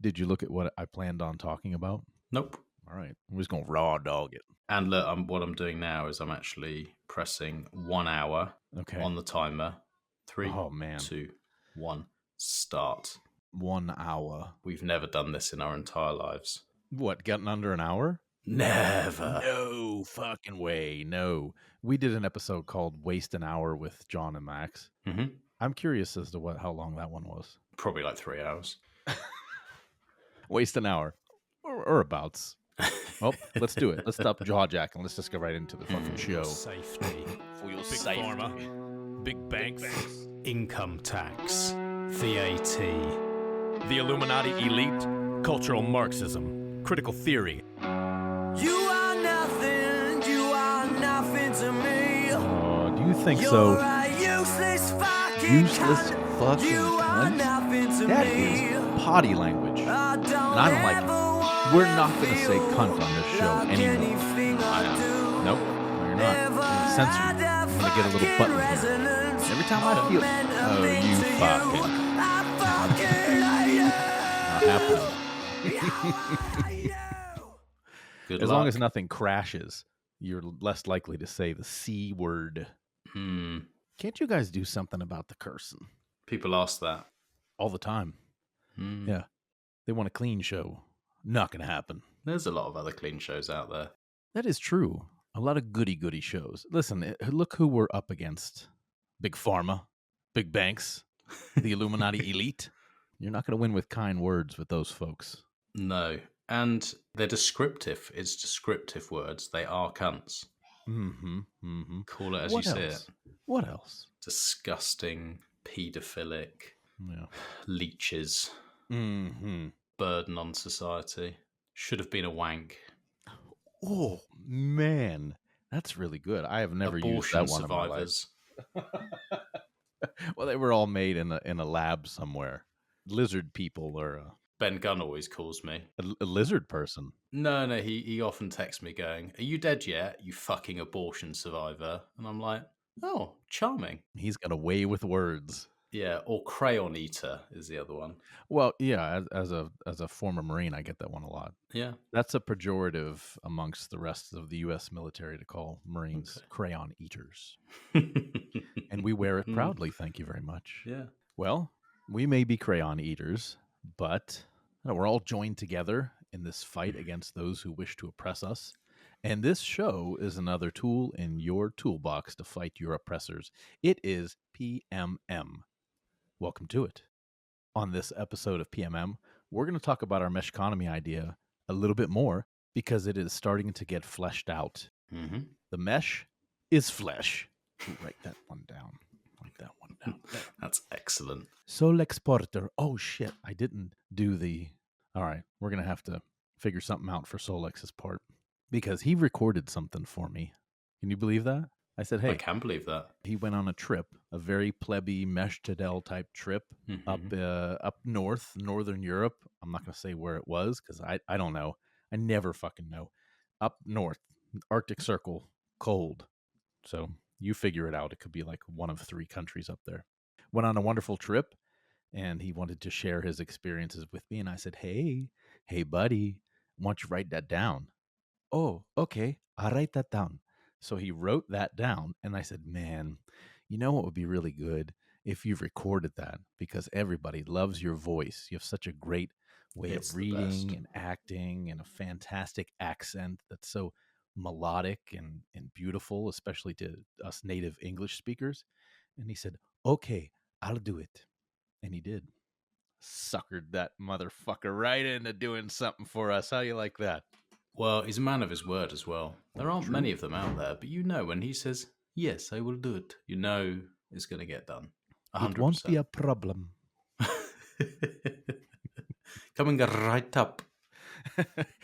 Did you look at what I planned on talking about? Nope. All right. I'm just going to raw dog it. And look, what I'm doing now is I'm actually pressing 1 hour on the timer. 3, 2, 1, start. 1 hour. We've never done this in our entire lives. What, getting under an hour? Never. No fucking way. No. We did an episode called Waste an Hour with John and Max. Mm-hmm. I'm curious as to how long that one was. Probably like 3 hours. Waste an hour. Or abouts. Well, let's do it. Let's stop jaw jacking. Let's just go right into the fucking show. Safety. For your Big safety. pharma. Big banks. Income tax. VAT. The Illuminati elite. Cultural Marxism. Critical theory. You are nothing to me. Oh, do you think You're so? a useless fucking Useless cunt. fucking You are cunt? nothing to That me. is potty language. I don't And I don't like it. We're not going to say cunt on this show like anymore. anything I do. Nope. No, you're not. You're gonna censor you. I'm going to get a little button here. Every time I feel... Oh, you fucking... Not happening. Good As luck. long as nothing crashes, you're less likely to say the C word. Can't you guys do something about the cursing? People ask that. All the time. Yeah. They want a clean show. Not going to happen. There's a lot of other clean shows out there. That is true. A lot of goody-goody shows. Listen, look who we're up against. Big Pharma, big banks, the Illuminati elite. You're not going to win with kind words with those folks. No. And they're descriptive. It's descriptive words. They are cunts. Mm-hmm. Mm-hmm. Call it as What you see else? it. What else? Disgusting, paedophilic, Yeah. leeches, Mm-hmm. burden on society. Should have been a wank. Oh, man. That's really good. I have never used Abortion that one survivors. in my life. Well, they were all made in a lab somewhere. Lizard people or Ben Gunn always calls me. a lizard person. No, he often texts me going, "Are you dead yet, you fucking abortion survivor?" And I'm like, "Oh, charming." He's got a way with words. Yeah, or crayon eater is the other one. Well, yeah, as a former Marine, I get that one a lot. Yeah. That's a pejorative amongst the rest of the U.S. military to call Marines crayon eaters. And we wear it proudly, thank you very much. Yeah. Well, we may be crayon eaters, but we're all joined together in this fight against those who wish to oppress us. And this show is another tool in your toolbox to fight your oppressors. It is P.M.M. Welcome to it. On this episode of P.M.M., we're going to talk about our mesh economy idea a little bit more because it is starting to get fleshed out. Mm-hmm. The mesh is flesh. Ooh, write that one down. Write that one down. That's excellent. Sol Exporter. Oh, shit. I didn't do the... All right. We're going to have to figure something out for Solex's part because he recorded something for me. Can you believe that? I said, hey. I can believe that. He went on a trip, a very plebby mesh Tadel type trip up north, northern Europe. I'm not going to say where it was because I don't know. I never fucking know. Up north, Arctic Circle, cold. So you figure it out. It could be like one of 3 countries up there. Went on a wonderful trip, and he wanted to share his experiences with me. And I said, hey, buddy, why don't you write that down? Oh, okay. I'll write that down. So he wrote that down, and I said, man, you know what would be really good if you recorded that because everybody loves your voice. You have such a great way It's of the reading best. and acting and a fantastic accent that's so melodic and beautiful, especially to us native English speakers. And he said, okay, I'll do it. And he did. Suckered that motherfucker right into doing something for us. How you like that? Well, he's a man of his word as well. There aren't many of them out there, but you know when he says, yes, I will do it, you know it's going to get done. 100%. It won't be a problem. Coming right up.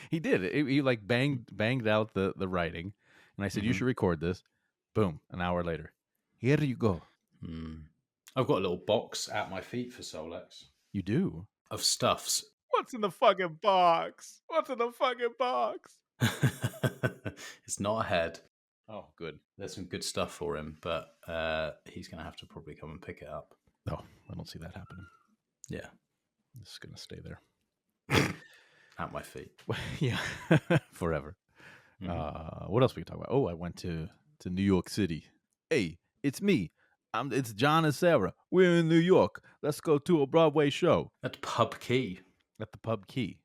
He did. He like banged out the writing. And I said, you should record this. Boom. An hour later. Here you go. I've got a little box at my feet for Solex You do? of stuffs. What's in the fucking box? What's in the fucking box? It's not a head. Oh, good. There's some good stuff for him, but he's going to have to probably come and pick it up. No, I don't see that happening. Yeah. It's going to stay there. At my feet. Yeah, forever. What else we can talk about? Oh, I went to New York City. Hey, it's me. It's John and Sarah. We're in New York. Let's go to a Broadway show. At Pubkey. At the Pubkey.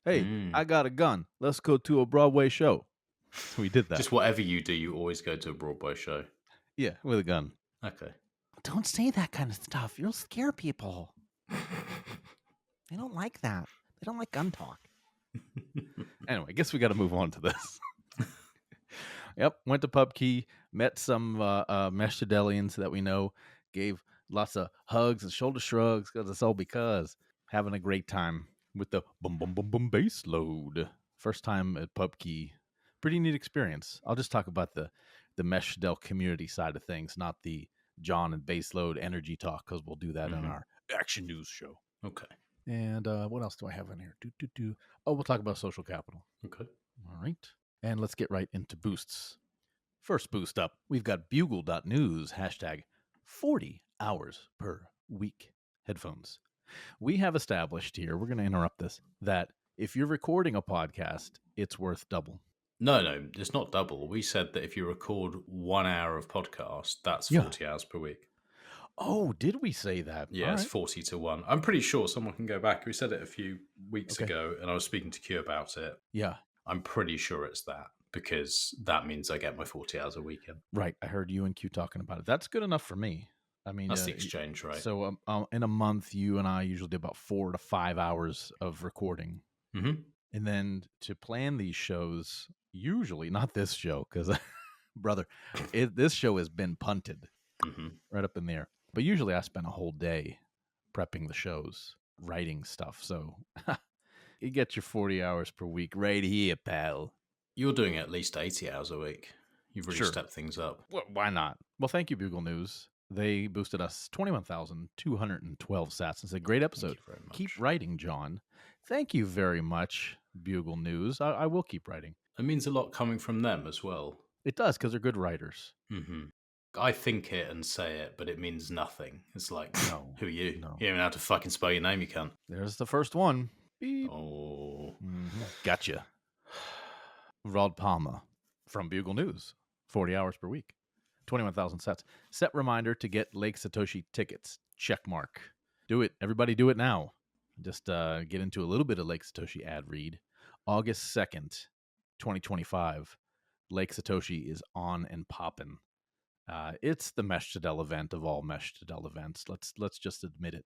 Hey, I got a gun. Let's go to a Broadway show. So we did that. Just whatever you do, you always go to a Broadway show. Yeah, with a gun. Okay. Don't say that kind of stuff. You'll scare people. They don't like that. They don't like gun talk. Anyway, I guess we got to move on to this. Yep, went to Pubkey, met some Meshtadelians that we know, gave lots of hugs and shoulder shrugs because it's all because having a great time with the boom boom boom boom bass load. First time at Pubkey, pretty neat experience. I'll just talk about the Meshdel community side of things, not the John and Bassload energy talk, because we'll do that in our action news show. Okay. And what else do I have in here? Oh, we'll talk about social capital. Okay. All right. And let's get right into boosts. First boost up, we've got bugle.news, hashtag 40 hours per week headphones. We have established here, we're going to interrupt this, that if you're recording a podcast, it's worth double. No, it's not double. We said that if you record 1 hour of podcast, that's 40 hours per week. Oh, did we say that? Yeah, it's 40 to 1. I'm pretty sure someone can go back. We said it a few weeks ago, and I was speaking to Q about it. Yeah. I'm pretty sure it's that, because that means I get my 40 hours a weekend. Right. I heard you and Q talking about it. That's good enough for me. I mean, that's the exchange, right? So in a month, you and I usually do about 4 to 5 hours of recording. Mm-hmm. And then to plan these shows, usually, not this show, because, brother, this show has been punted right up in there. But usually I spend a whole day prepping the shows, writing stuff. So you get your 40 hours per week right here, pal. You're doing at least 80 hours a week. You've really stepped things up. Well, why not? Well, thank you, Bugle News. They boosted us 21,212 sats. It's a great episode. Thank you very much. Keep writing, John. Thank you very much, Bugle News. I will keep writing. It means a lot coming from them as well. It does, because they're good writers. Mm-hmm. I think it and say it, but it means nothing. It's like, no, who are you? No. You don't even know how to fucking spell your name, you can't. There's the first one. Beep. Oh. Gotcha. Rod Palmer from Bugle News. 40 hours per week. 21,000 sets. Set reminder to get Lake Satoshi tickets. Check mark. Do it. Everybody do it now. Just get into a little bit of Lake Satoshi ad read. August 2nd, 2025. Lake Satoshi is on and popping. It's the Meshtadel event of all Meshtadel events. Let's just admit it.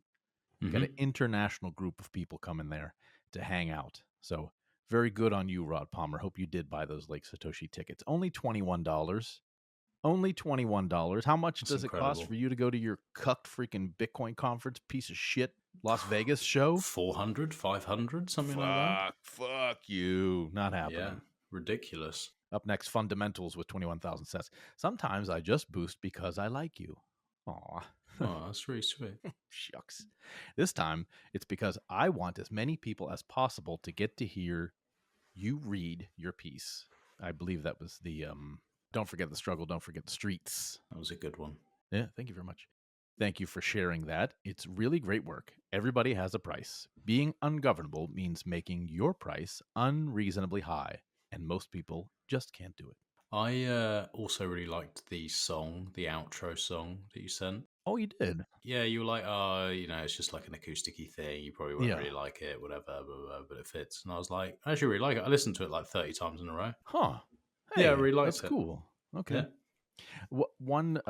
Got an international group of people coming there to hang out. So very good on you, Rod Palmer. Hope you did buy those Lake Satoshi tickets. Only $21. Only $21. How much does it cost for you to go to your cucked freaking Bitcoin conference piece of shit Las Vegas show? 400, 500, something like that. Fuck you. Not happening. Yeah, ridiculous. Up next, Fundamentals with 21,000 sets. Sometimes I just boost because I like you. Aw. Oh, that's really sweet. Shucks. This time, it's because I want as many people as possible to get to hear you read your piece. I believe that was the Don't Forget the Struggle, Don't Forget the Streets. That was a good one. Yeah, thank you very much. Thank you for sharing that. It's really great work. Everybody has a price. Being ungovernable means making your price unreasonably high, and most people just can't do it. I also really liked the song, the outro song that you sent. Oh, you did? Yeah, you were like, it's just like an acoustic-y thing. You probably won't really like it, whatever, blah, blah, blah, but it fits. And I was like, I actually really like it. I listened to it like 30 times in a row. Huh. Hey, yeah, I really liked it. That's cool. Okay. Yeah. One,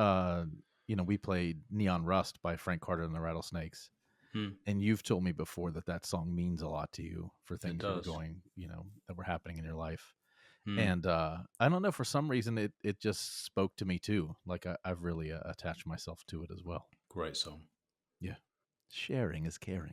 we played Neon Rust by Frank Carter and the Rattlesnakes. And you've told me before that song means a lot to you for things that are going, that were happening in your life. And I don't know, for some reason, it just spoke to me too. Like I've really attached myself to it as well. Great song. Yeah. Sharing is caring.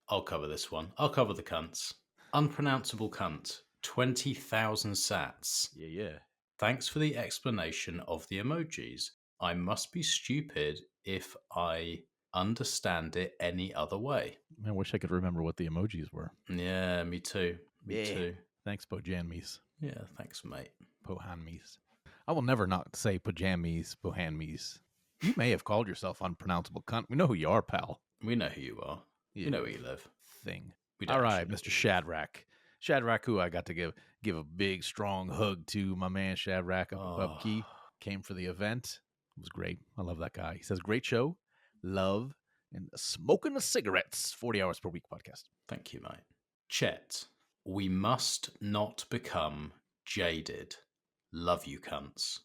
I'll cover this one. I'll cover the cunts. Unpronounceable cunt. 20,000 sats. Yeah. Thanks for the explanation of the emojis. I must be stupid if I understand it any other way. I wish I could remember what the emojis were. Yeah, me too. Me too. Thanks, Pojanmies. Yeah, thanks, mate. Pohanmies. I will never not say Pojamies, Pohanmies. You may have called yourself unpronounceable cunt. We know who you are, pal. We know who you are. Yeah. We know where you live. Thing. All right, Mr. Shadrack. Shadrack, who I got to give a big, strong hug to. My man Shadrack up at Pubkey came for the event. It was great. I love that guy. He says, great show, love, and smoking the cigarettes. 40 hours per week podcast. Thank you, mate. Chet, we must not become jaded. Love you, cunts.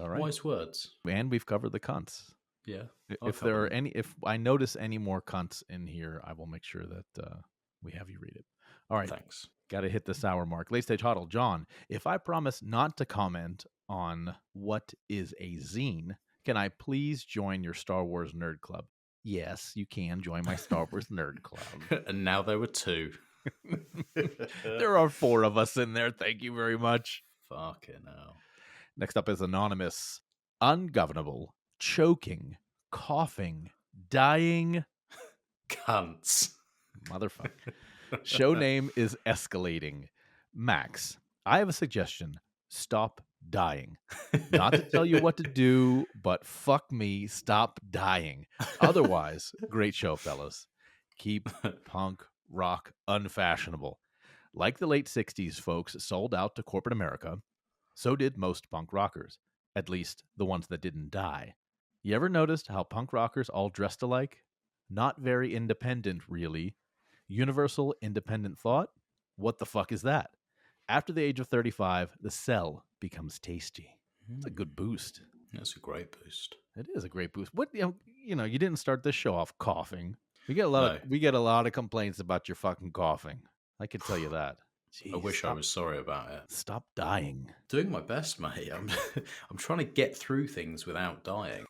All right. Wise words. And we've covered the cunts. Yeah. If I notice any more cunts in here, I will make sure that we have you read it. All right. Thanks. Got to hit this hour mark. Late stage huddle. John, if I promise not to comment on what is a zine, can I please join your Star Wars nerd club? Yes, you can join my Star Wars nerd club. And now there were 2. There are 4 of us in there. Thank you very much. Fucking hell. Next up is Anonymous. Ungovernable, choking, coughing, dying. Cunts. Motherfucker. Show name is escalating. Max, I have a suggestion. Stop dying. Not to tell you what to do, but fuck me, stop dying. Otherwise, great show, fellas. Keep punk rock unfashionable. Like the late 60s folks sold out to corporate America, so did most punk rockers. At least the ones that didn't die. You ever noticed how punk rockers all dressed alike? Not very independent, really. Universal independent thought? What the fuck is that? After the age of 35, the cell becomes tasty. It's a good boost. That's a great boost. It is a great boost. What you didn't start this show off coughing. We get a lot of complaints about your fucking coughing. I can tell you that. Jeez, I wish I was sorry about it. Stop dying. Doing my best, mate. I'm trying to get through things without dying.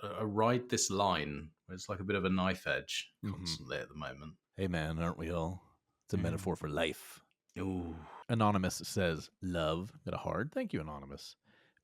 I ride this line where it's like a bit of a knife edge constantly at the moment. Hey man, aren't we all? It's a metaphor for life. Ooh. Anonymous says, love, got a hard. Thank you, Anonymous.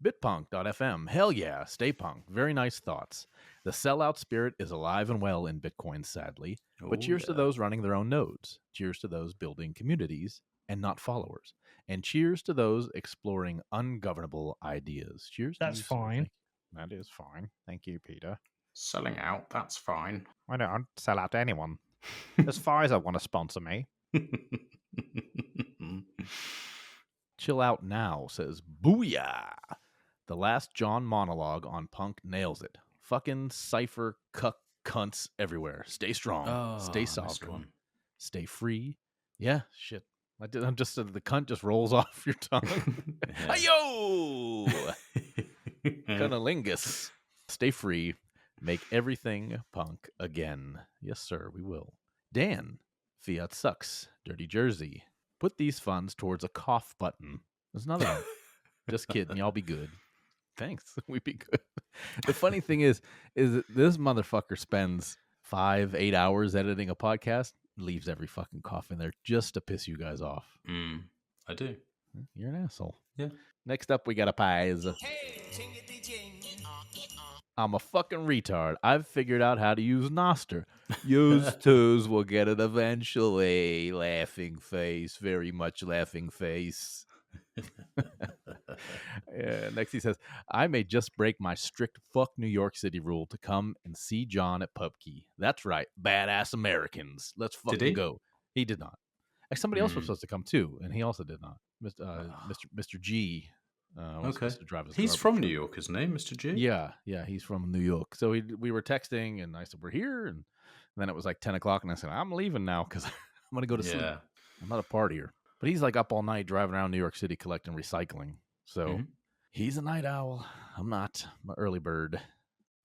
Bitpunk.fm. Hell yeah, stay punk. Very nice thoughts. The sellout spirit is alive and well in Bitcoin, sadly. But cheers to those running their own nodes. Cheers to those building communities and not followers. And cheers to those exploring ungovernable ideas. Cheers. That's fine. That is fine. Thank you, Peter. Selling out, that's fine. I don't sell out to anyone. As far as I want to sponsor me. Chill out now, says Booyah. The last John monologue on punk nails it. Fucking cipher cuck cunts everywhere. Stay strong. Stay sovereign. Stay free. Yeah, shit. I'm just the cunt just rolls off your tongue. Yo! Cunnilingus. Stay free. Make everything punk again. Yes, sir, we will. Dan. Fiat sucks. Dirty Jersey. Put these funds towards a cough button. There's another one. Just kidding. Y'all be good. Thanks. We be good. The funny thing is that this motherfucker spends 5-8 hours editing a podcast, leaves every fucking cough in there just to piss you guys off. I do. You're an asshole. Yeah. Next up, we got a pies. I'm a fucking retard. I've figured out how to use Noster. Use twos will get it eventually. Laughing face. Very much laughing face. Next he says, I may just break my strict fuck New York City rule to come and see John at Pubkey. That's right. Badass Americans. Let's fucking go. He did not. Somebody else was supposed to come too, and he also did not. Mr. G. Okay. He's from New York, isn't he, Mr. G? Yeah, he's from New York. So we were texting, and I said, we're here, and then it was like 10 o'clock, and I said, I'm leaving now because I'm going to go to sleep. I'm not a partier. But he's like up all night driving around New York City collecting recycling. So he's a night owl. I'm not. I'm an early bird.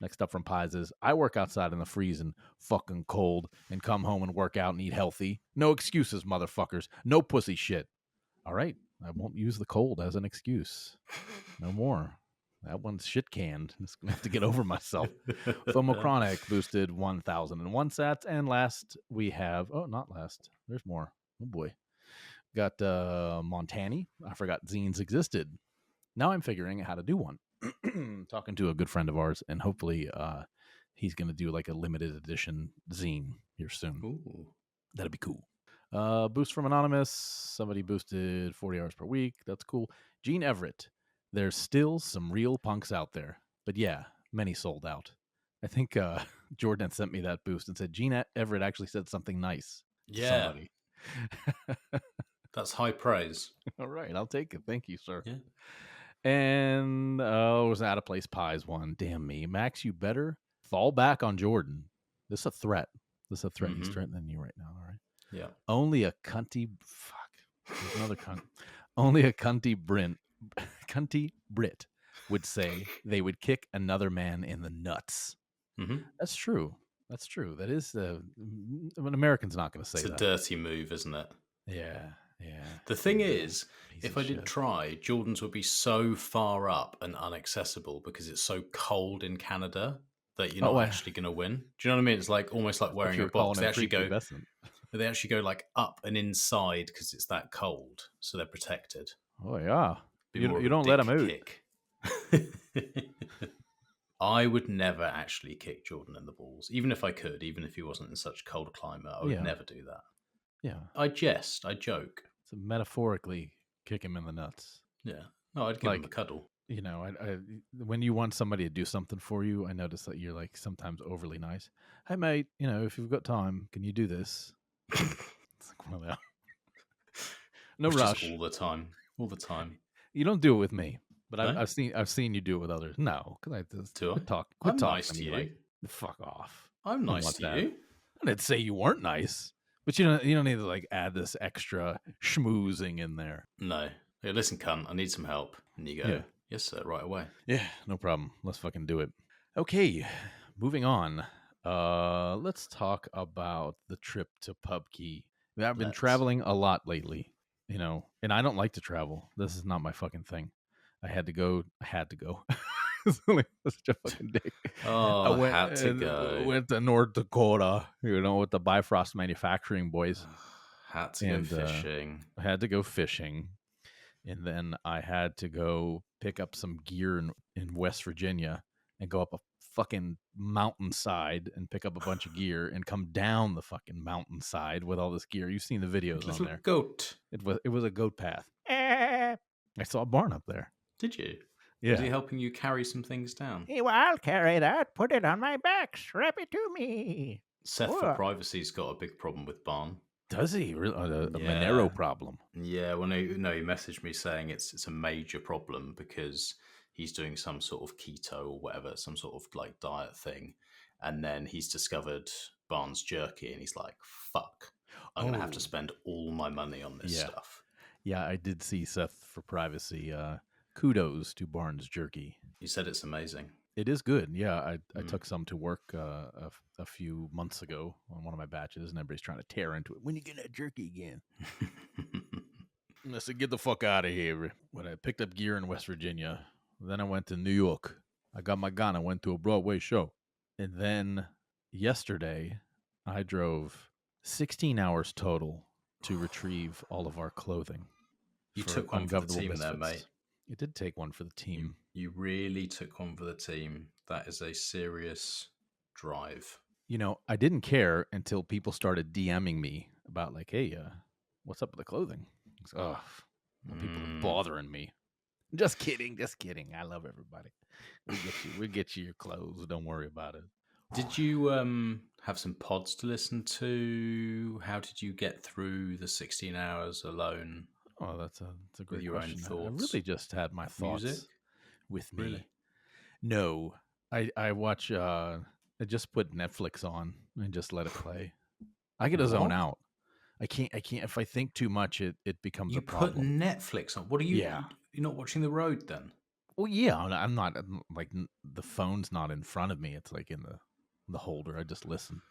Next up from Pies is, I work outside in the freezing fucking cold and come home and work out and eat healthy. No excuses, motherfuckers. No pussy shit. All right. I won't use the cold as an excuse. No more. That one's shit canned. I'm just going to have to get over myself. Phomochronic boosted 1,001 sats. And last we have, not last. There's more. Oh boy. Got Montani. I forgot zines existed. Now I'm figuring out how to do one. Talking to a good friend of ours, and hopefully he's going to do like a limited edition zine here soon. Ooh. That'd be cool. Boost from Anonymous. Somebody boosted 40 hours per week. That's cool. Gene Everett. There's still some real punks out there. But yeah, many sold out. I think Jordan sent me that boost and said Gene Everett actually said something nice. Yeah, somebody. that's high praise. All right, I'll take it. Thank you, sir. Yeah. And it was out of place pies one. Damn me. Max, you better fall back on Jordan. This is a threat. He's threatening you right now. All right. Yeah. Only a cunty There's another cunt. Only a cunty Brit would say they would kick another man in the nuts. Mm-hmm. That's true. That's true. That is an American's not going to say It's a that. dirty move, isn't it? Yeah. The thing is, Piece if of I did shit. try, Jordans would be so far up and inaccessible because it's so cold in Canada that you're not actually going to win. Do you know what I mean? It's like almost like wearing a box. They actually go like up and inside because it's that cold, so they're protected. Oh yeah, Be you don't let them out. Kick. I would never actually kick Jordan in the balls, even if I could, even if he wasn't in such cold climate. I would never do that. Yeah, I jest, I joke. So metaphorically kick him in the nuts. Yeah, no, I'd give him a cuddle. You know, I when you want somebody to do something for you, I notice that you're like sometimes overly nice. Hey mate, you know, if you've got time, can you do this? It's like one of them. No rush. All the time. You don't do it with me, but No? I've seen you do it with others. No, because I just Do I? quit I'm talking nice to you. Like, fuck off. I'm nice to you. I didn't say you weren't nice, but you don't need to like add this extra schmoozing in there. No. Hey, listen, cunt, I need some help. And you go, yes, sir, right away. Yeah, no problem. Let's fucking do it. Okay, moving on. Let's talk about the trip to Pubkey. I've been traveling a lot lately, you know, and I don't like to travel. This is not my fucking thing. I had to go. Such a fucking dick. Oh, I had to go. Went to North Dakota, you know, with the Bifrost Manufacturing boys. Had to go fishing. I had to go fishing. And then I had to go pick up some gear in West Virginia and go up a fucking mountainside and pick up a bunch of gear and come down the fucking mountainside with all this gear. You've seen the videos on there. Goat. It was a goat path. I saw a barn up there. Did you? Yeah. Was he helping you carry some things down? Hey, well, I'll carry that. Put it on my back. Strap it to me. Seth for Privacy's got a big problem with barn. Does he? Really? A Monero problem? Yeah, well, he messaged me saying it's a major problem because he's doing some sort of keto or whatever, some sort of like diet thing. And then he's discovered Barnes jerky and he's like, fuck, I'm going to have to spend all my money on this stuff. Yeah, I did see Seth for Privacy. Kudos to Barnes jerky. You said it's amazing. It is good. Yeah, I took some to work a few months ago on one of my batches, and everybody's trying to tear into it. When you get that jerky again? I said, get the fuck out of here. When I picked up gear in West Virginia, then I went to New York. I got my gun. I went to a Broadway show. And then yesterday, I drove 16 hours total to retrieve all of our clothing. You took one for the team there, mate. It did take one for the team. You really took one for the team. That is a serious drive. You know, I didn't care until people started DMing me about like, hey, what's up with the clothing? Oh, people are bothering me. Just kidding. I love everybody. We'll get you your clothes. Don't worry about it. Did you have some pods to listen to? How did you get through the 16 hours alone? Oh, that's a great your question. Own thoughts. I really just had my thoughts Music? with me. Really? No, I watch. I just put Netflix on and just let it play. I get a zone out. I can't. If I think too much, it becomes a problem. You put Netflix on. What are you? Yeah. You're not watching the road then? Well, yeah. I'm not like the phone's not in front of me. It's like in the holder. I just listen.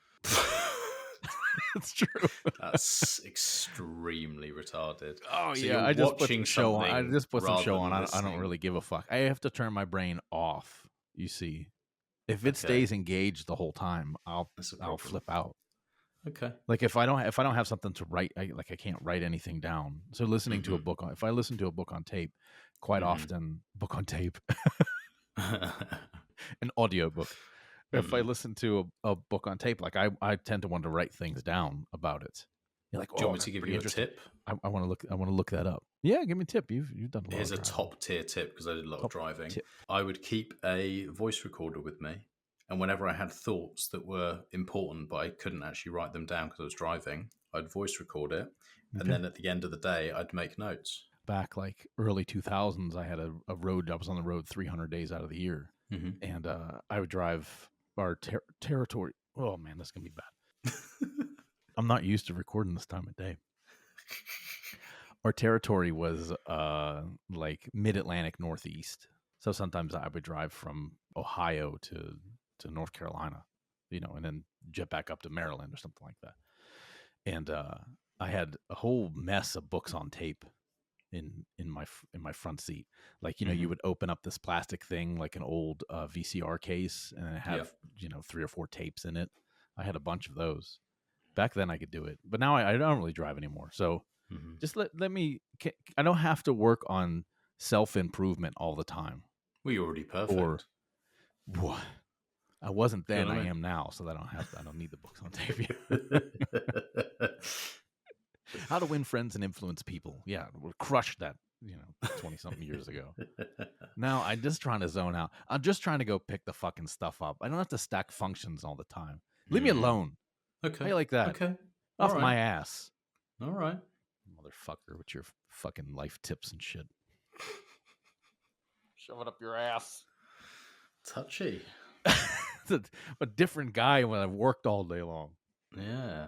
It's true. That's extremely retarded. Oh so yeah, I just put some show on. I just put some show on. I don't really give a fuck. I have to turn my brain off. You see, if it stays engaged the whole time, I'll flip out. Okay. Like if I don't have something to write, I can't write anything down. So listening to a book if I listen to a book on tape, quite often book on tape, an audio book. If I listen to a book on tape, like I tend to want to write things down about it. You're like, do you want me to give you a tip? I want to look that up. Yeah, give me a tip. You've done a lot. Here's a top tier tip because I did a lot of driving. Tip. I would keep a voice recorder with me, and whenever I had thoughts that were important but I couldn't actually write them down because I was driving, I'd voice record it, and Okay. then at the end of the day, I'd make notes. Back like early 2000s, I had a road. I was on the road 300 days out of the year, and I would drive our territory. Oh man, this is gonna be bad. I'm not used to recording this time of day. Our territory was like mid-Atlantic Northeast. So sometimes I would drive from Ohio to North Carolina, and then jet back up to Maryland or something like that. And I had a whole mess of books on tape in my front seat. Like, you would open up this plastic thing like an old VCR case, and it have 3 or 4 tapes in it. I had a bunch of those. Back then I could do it, but now I don't really drive anymore. So just let me. I don't have to work on self-improvement all the time. Well, you're already perfect. Or what? I wasn't then. I am now, so I don't need the books on tape. How to win friends and influence people. Yeah, we crushed that. 20-something years ago. Now I'm just trying to zone out. I'm just trying to go pick the fucking stuff up. I don't have to stack functions all the time. Leave me alone. Okay. How you like that? Okay. Off my ass. All right. Motherfucker with your fucking life tips and shit. Shove it up your ass. Touchy. A different guy when I've worked all day long. Yeah.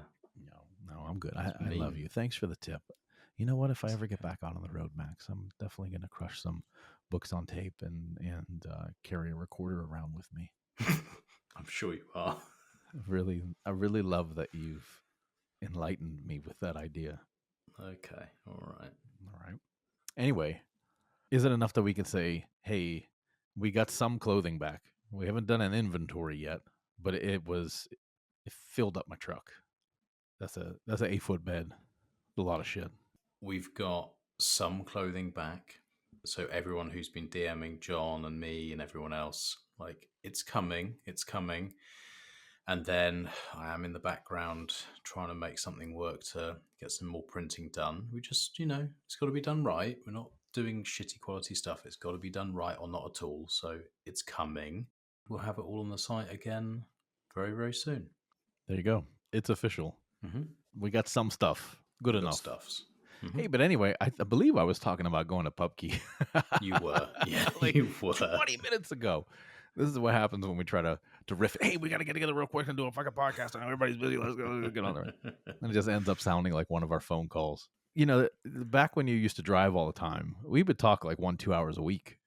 No, I'm good. I love you. Thanks for the tip. You know what? If I ever get back out on the road, Max, I'm definitely going to crush some books on tape and carry a recorder around with me. I'm sure you are. I really love that you've enlightened me with that idea. Okay. All right. Anyway, is it enough that we can say, hey, we got some clothing back? We haven't done an inventory yet, but it filled up my truck. That's an 8-foot bed. A lot of shit. We've got some clothing back. So everyone who's been DMing John and me and everyone else, like, it's coming. And then I am in the background trying to make something work to get some more printing done. We just, it's got to be done right. We're not doing shitty quality stuff. It's got to be done right or not at all. So it's coming. We'll have it all on the site again very, very soon. There you go. It's official. We got some stuff. Good enough. Stuffs. Hey, but anyway, I believe I was talking about going to Pubkey. You were. Yeah, like you were. 20 minutes ago. This is what happens when we try to riff. Hey, we got to get together real quick and do a fucking podcast. I know everybody's busy. Let's go get on there. And it just ends up sounding like one of our phone calls. Back when you used to drive all the time, we would talk like 1-2 hours a week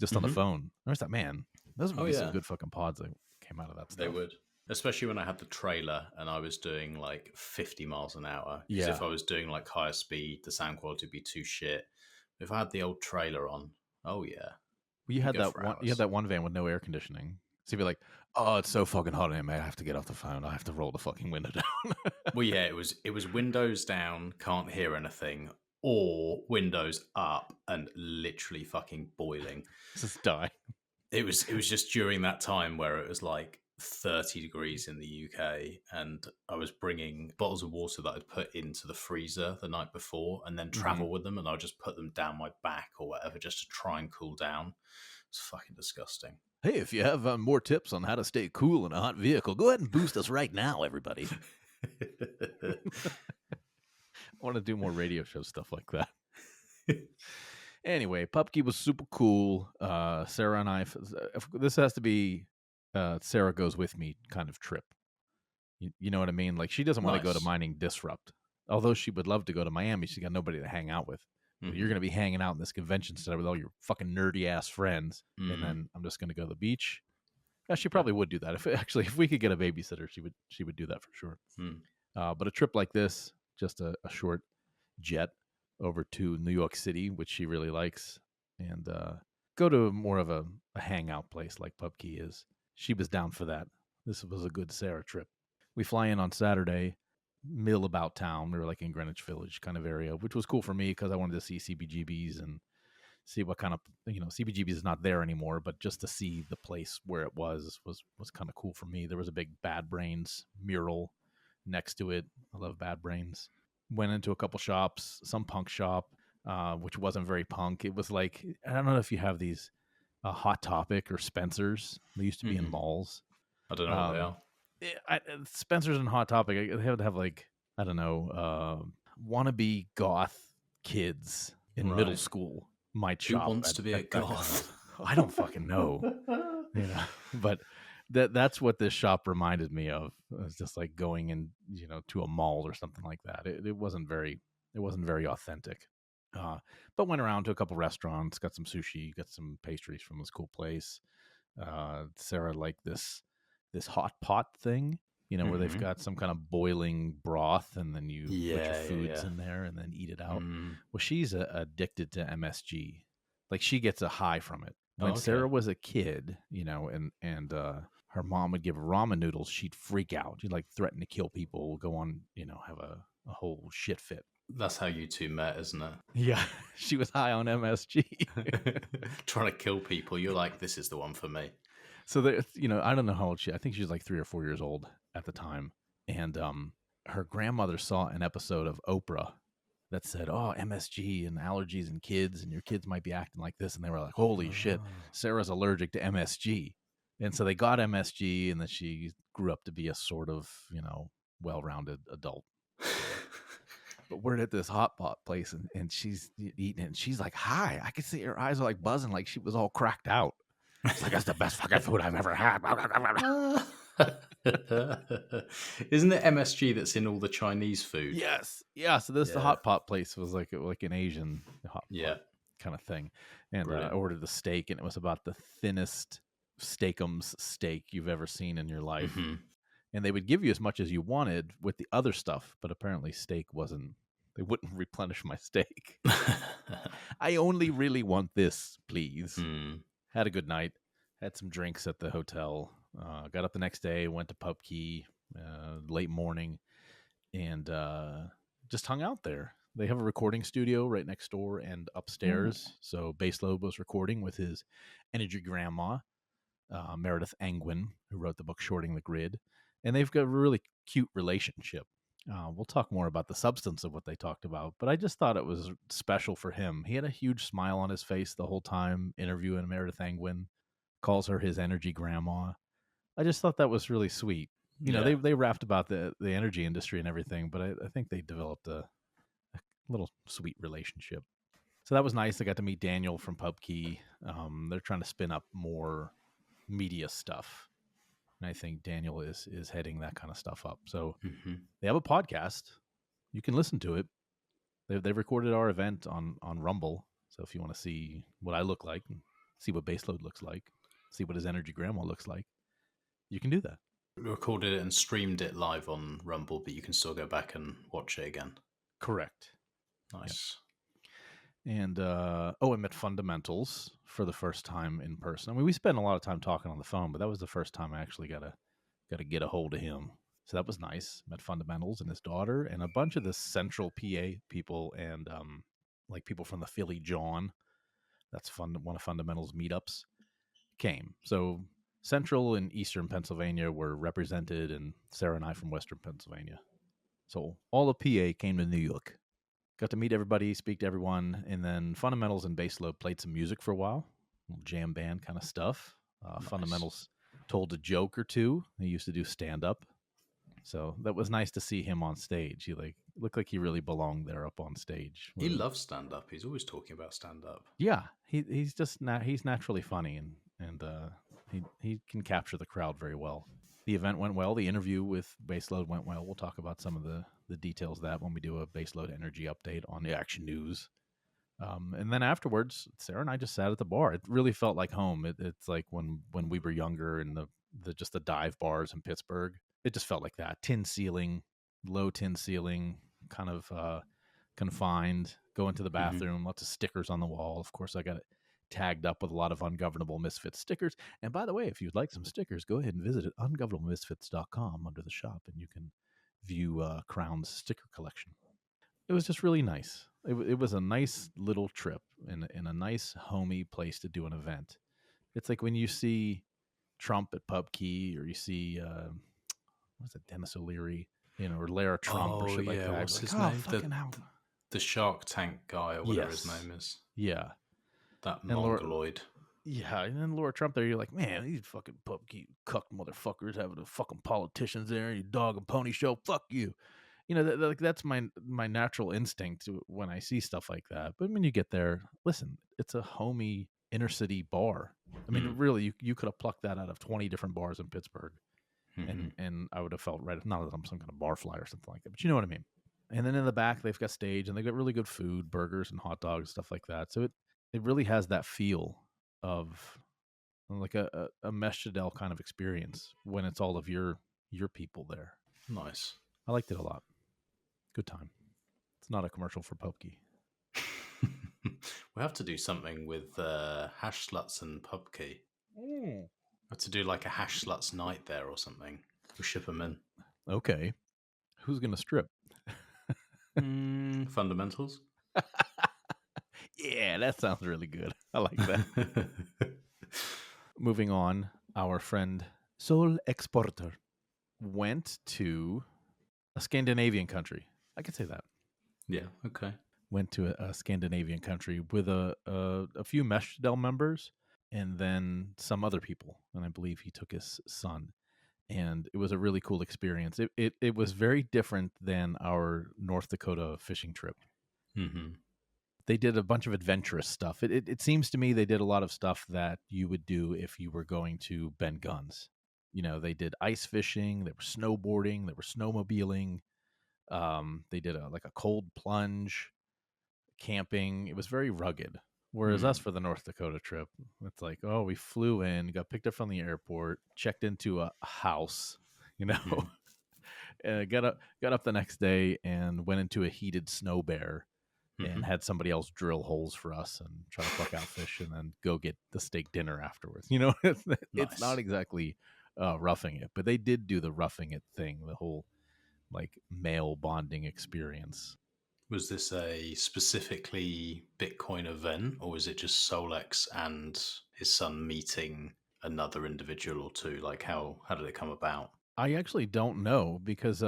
just on the phone. I was like, man, those would be some good fucking pods that came out of that stuff. They would. Especially when I had the trailer and I was doing like 50 miles an hour. Yeah. If I was doing like higher speed, the sound quality would be too shit. If I had the old trailer on, oh yeah. Well, you had that one van with no air conditioning. So you'd be like, oh, it's so fucking hot in here, man. I have to get off the phone. I have to roll the fucking window down. Well, yeah, it was windows down, can't hear anything, or windows up and literally fucking boiling. Just die. It was just during that time where it was like 30 degrees in the UK, and I was bringing bottles of water that I'd put into the freezer the night before and then travel with them, and I'll just put them down my back or whatever just to try and cool down. It's fucking disgusting. Hey, if you have more tips on how to stay cool in a hot vehicle, go ahead and boost us right now, everybody. I want to do more radio show stuff like that. Anyway, Pubkey was super cool. Sarah and I, this has to be Sarah goes with me kind of trip. You know what I mean? Like, she doesn't want to go to Mining Disrupt. Although she would love to go to Miami, she's got nobody to hang out with. You're going to be hanging out in this convention center with all your fucking nerdy ass friends, and then I'm just going to go to the beach. Yeah, she probably would do that. If we could get a babysitter, she would do that for sure. But a trip like this, just a short jet over to New York City, which she really likes, and go to more of a hangout place like Pubkey is. She was down for that. This was a good Sarah trip. We fly in on Saturday, mill about town. We were like in Greenwich Village kind of area, which was cool for me because I wanted to see CBGB's and see what kind of, CBGB's is not there anymore, but just to see the place where it was kind of cool for me. There was a big Bad Brains mural next to it. I love Bad Brains. Went into a couple shops, some punk shop, which wasn't very punk. It was like, I don't know if you have these Hot Topic or Spencer's. They used to be in malls. I don't know what they are. Spencer's and Hot Topic, they have to have like I don't know, wannabe goth kids in middle Right. school might Who shop wants at to be a that kind of goth? I don't fucking know, you know. But that's what this shop reminded me of. It was just like going in, to a mall or something like that. It wasn't very authentic. But went around to a couple restaurants, got some sushi, got some pastries from this cool place. Sarah liked this hot pot thing, where they've got some kind of boiling broth, and then you put your Yeah, foods yeah. in there and then eat it out. Mm. Well, she's addicted to MSG. Like, she gets a high from it. Oh, When Sarah okay. was a kid, and her mom would give her ramen noodles, she'd freak out. She'd like threaten to kill people, go on, have a whole shit fit. That's how you two met, isn't it? Yeah, she was high on MSG. Trying to kill people. You're like, this is the one for me. So I don't know how old I think she was like 3 or 4 years old at the time. And her grandmother saw an episode of Oprah that said, "Oh, MSG and allergies in kids, and your kids might be acting like this." And they were like, "Holy shit, Sarah's allergic to MSG." And so they got MSG, and then she grew up to be a sort of, well-rounded adult. But we're at this hot pot place, and she's eating it, and she's like, "Hi." I could see her eyes are like buzzing, like she was all cracked out. It's like, "That's the best fucking food I've ever had." Isn't it MSG that's in all the Chinese food? Yes. Yeah. So the Yeah. hot pot place was like an Asian hot Yeah. pot kind of thing. And I Brilliant. ordered the steak, and it was about the thinnest steakums steak you've ever seen in your life. Mhm. And they would give you as much as you wanted with the other stuff, but apparently steak they wouldn't replenish my steak. I only really want this, please. Mm. Had a good night. Had some drinks at the hotel. Got up the next day, went to Pubkey late morning, and just hung out there. They have a recording studio right next door and upstairs. So Bassload was recording with his energy grandma, Meredith Angwin, who wrote the book Shorting the Grid. And they've got a really cute relationship. We'll talk more about the substance of what they talked about, but I just thought it was special for him. He had a huge smile on his face the whole time interviewing Meredith Angwin, calls her his energy grandma. I just thought that was really sweet. They rapped about the energy industry and everything, but I think they developed a little sweet relationship. So that was nice. I got to meet Daniel from Pubkey. They're trying to spin up more media stuff, and I think Daniel is heading that kind of stuff up. So they have a podcast. You can listen to it. They recorded our event on Rumble. So if you want to see what I look like, see what Bassload looks like, see what his energy grandma looks like, you can do that. Recorded it and streamed it live on Rumble, but you can still go back and watch it again. Correct. Nice. Yeah. And I met Fundamentals for the first time in person. I mean, we spent a lot of time talking on the phone, but that was the first time I actually got to get a hold of him. So that was nice. Met Fundamentals and his daughter and a bunch of the Central PA people and like people from the Philly John. That's one of Fundamentals meetups came. So Central and Eastern Pennsylvania were represented, and Sarah and I from Western Pennsylvania. So all of PA came to New York. Got to meet everybody, speak to everyone, and then Fundamentals and Bassload played some music for a while, little jam band kind of stuff. Nice. Fundamentals told a joke or two. He used to do stand-up. So that was nice to see him on stage. He looked like he really belonged there up on stage. He loves stand-up. He's always talking about stand-up. Yeah, he's just he's naturally funny, and he can capture the crowd very well. The event went well. The interview with Bassload went well. We'll talk about some of the details of that when we do a Bassload energy update on the Action News. And then afterwards, Sarah and I just sat at the bar. It really felt like home. It's like when we were younger in the dive bars in Pittsburgh. It just felt like that. Tin ceiling, low tin ceiling, kind of confined. Go into the bathroom, lots of stickers on the wall. Of course, I got it tagged up with a lot of Ungovernable Misfits stickers. And by the way, if you'd like some stickers, go ahead and visit at ungovernablemisfits.com under the shop, and you can view Crown's sticker collection. It was just really nice. It was a nice little trip in a nice homey place to do an event. It's like when you see Trump at Pubkey, or you see what's it, Dennis O'Leary, or Lara Trump or shit like that. What's his like, name? Fucking hell. The Shark Tank guy, or whatever his name is. Yeah. That mongoloid. Yeah, and then Laura Trump there, you're like, man, these fucking Pubkey cuck motherfuckers having the fucking politicians there, you dog and pony show, fuck you. like that's my natural instinct when I see stuff like that. But when you get there, listen, it's a homey inner city bar. I mean, really, you could have plucked that out of 20 different bars in Pittsburgh, and I would have felt right. Not that I'm some kind of bar fly or something like that, but you know what I mean. And then in the back, they've got stage, and they've got really good food, burgers and hot dogs, stuff like that. So it really has that feel of like a Meshdel kind of experience when it's all of your people there. Nice. I liked it a lot. Good time. It's not a commercial for Pubkey. We have to do something with hash sluts and Pubkey. We have to do like a hash sluts night there or something. We'll ship them in. Okay. Who's going to strip? Fundamentals. Yeah, that sounds really good. I like that. Moving on, our friend Sol Exporter went to a Scandinavian country. I could say that. Yeah, okay. Went to a Scandinavian country with a few Meshdel members and then some other people. And I believe he took his son. And it was a really cool experience. It was very different than our North Dakota fishing trip. Mm-hmm. They did a bunch of adventurous stuff. It seems to me they did a lot of stuff that you would do if you were going to bend guns. They did ice fishing, they were snowboarding, they were snowmobiling. They did a cold plunge, camping. It was very rugged. Whereas us for the North Dakota trip, it's like, oh, we flew in, got picked up from the airport, checked into a house, got up the next day and went into a heated snow bear and had somebody else drill holes for us and try to pluck out fish and then go get the steak dinner afterwards. It's not exactly roughing it, but they did do the roughing it thing, the whole like male bonding experience. Was this a specifically Bitcoin event, or was it just Solex and his son meeting another individual or two? Like how did it come about? I actually don't know because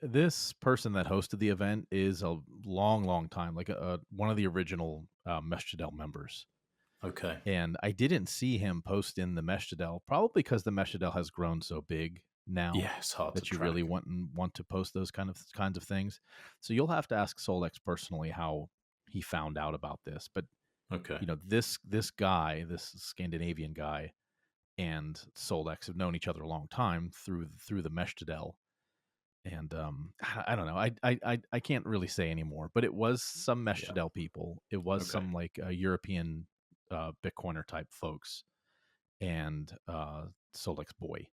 this person that hosted the event is a long time, like one of the original Meshdel members. Okay. And I didn't see him post in the Meshdel, probably because the Meshdel has grown so big now. Yeah, it's hard that to you track. really want to post those kinds of things. So you'll have to ask Solex personally how he found out about this. But okay, this guy, this Scandinavian guy, and Solex have known each other a long time through the Meshdel. And I don't know. I can't really say anymore. But it was some Meshdel people. It was some like European Bitcoiner type folks, and Solex boy.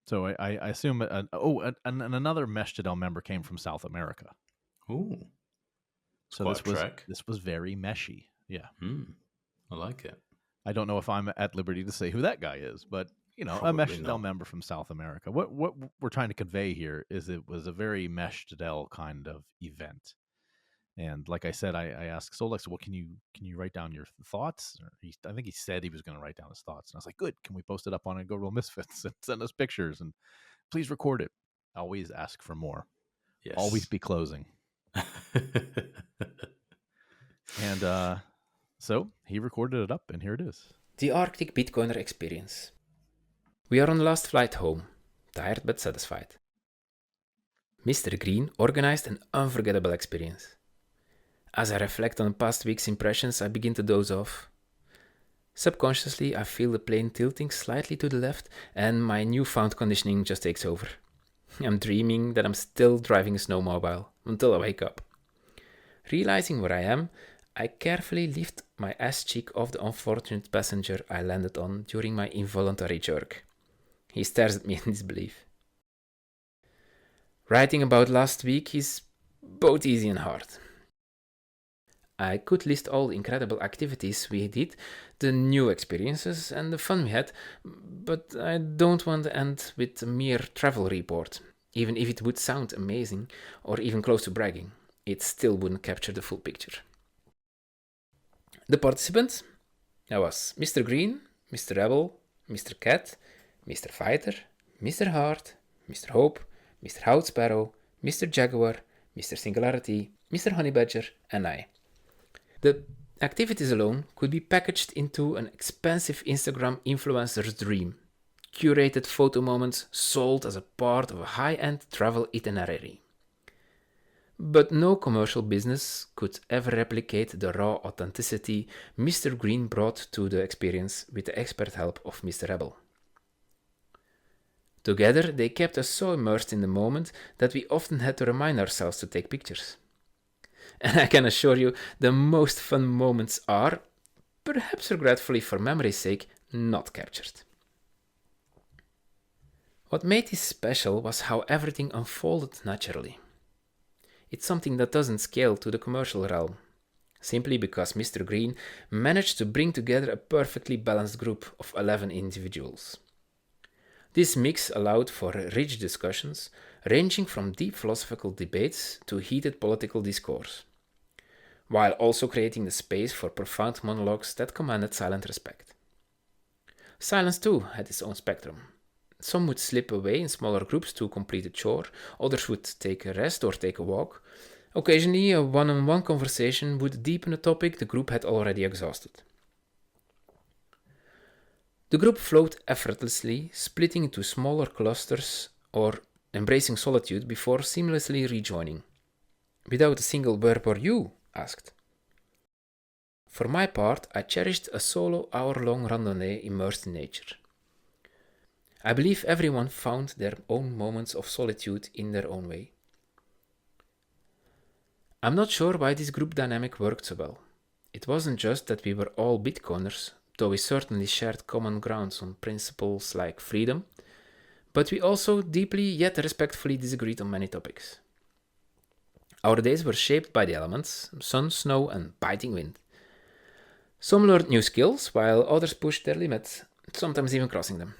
So I assume another Meshdel member came from South America. Ooh, so this was very meshy. Yeah, I like it. I don't know if I'm at liberty to say who that guy is, but Probably a Meshdel not. member from South America. What we're trying to convey here is it was a very Meshdel kind of event. And like I said, I asked Solex, well, can you write down your thoughts? I think he said he was going to write down his thoughts. And I was like, good. Can we post it up on Ungovernable Misfits and send us pictures? And please record it. Always ask for more. Yes. Always be closing. And so he recorded it up, and here it is. The Arctic Bitcoiner Experience. We are on the last flight home, tired but satisfied. Mr. Green organized an unforgettable experience. As I reflect on past week's impressions, I begin to doze off. Subconsciously, I feel the plane tilting slightly to the left, and my newfound conditioning just takes over. I'm dreaming that I'm still driving a snowmobile until I wake up. Realizing where I am, I carefully lift my ass cheek off the unfortunate passenger I landed on during my involuntary jerk. He stares at me in disbelief. Writing about last week is both easy and hard. I could list all the incredible activities we did, the new experiences and the fun we had, but I don't want to end with a mere travel report. Even if it would sound amazing or even close to bragging, it still wouldn't capture the full picture. The participants? That was Mr. Green, Mr. Rebel, Mr. Cat, Mr. Fighter, Mr. Hart, Mr. Hope, Mr. Hout Sparrow, Mr. Jaguar, Mr. Singularity, Mr. Honey Badger, and I. The activities alone could be packaged into an expensive Instagram influencer's dream. Curated photo moments sold as a part of a high-end travel itinerary. But no commercial business could ever replicate the raw authenticity Mr. Green brought to the experience with the expert help of Mr. Rebel. Together, they kept us so immersed in the moment that we often had to remind ourselves to take pictures. And I can assure you, the most fun moments are, perhaps regretfully for memory's sake, not captured. What made this special was how everything unfolded naturally. It's something that doesn't scale to the commercial realm, simply because Mr. Green managed to bring together a perfectly balanced group of 11 individuals. This mix allowed for rich discussions, ranging from deep philosophical debates to heated political discourse, while also creating the space for profound monologues that commanded silent respect. Silence too had its own spectrum. Some would slip away in smaller groups to complete a chore, others would take a rest or take a walk. Occasionally, a one-on-one conversation would deepen a topic the group had already exhausted. The group flowed effortlessly, splitting into smaller clusters or embracing solitude before seamlessly rejoining. Without a single "where were you?" asked. For my part, I cherished a solo hour-long randonnée immersed in nature. I believe everyone found their own moments of solitude in their own way. I'm not sure why this group dynamic worked so well. It wasn't just that we were all Bitcoiners, though we certainly shared common grounds on principles like freedom, but we also deeply yet respectfully disagreed on many topics. Our days were shaped by the elements, sun, snow, and biting wind. Some learned new skills, while others pushed their limits, sometimes even crossing them.